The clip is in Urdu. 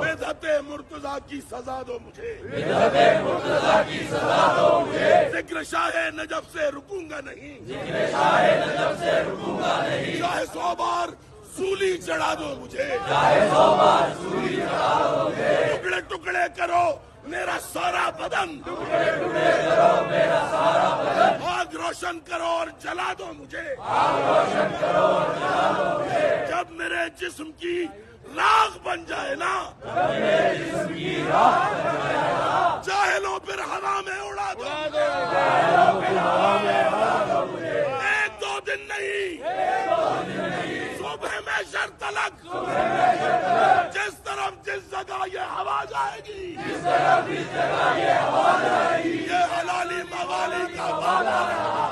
بدعت مرتضی کی سزا دو مجھے، ذکر شاہ نجف سے رکوں گا نہیں، چاہے 100 بار سولی چڑھا دو مجھے، ٹکڑے ٹکڑے کرو میرا سارا بدن، آگ روشن کرو اور جلا دو مجھے، جب میرے جسم کی راغ بن جائے نا، جاہلوں پھر ہوا میں اڑا دو، 1-2 دن نہیں، صبح میں شر تلک، جس طرف جس جگہ یہ ہوا جائے گی، یہ حلالی موالی کا وعدہ رہا۔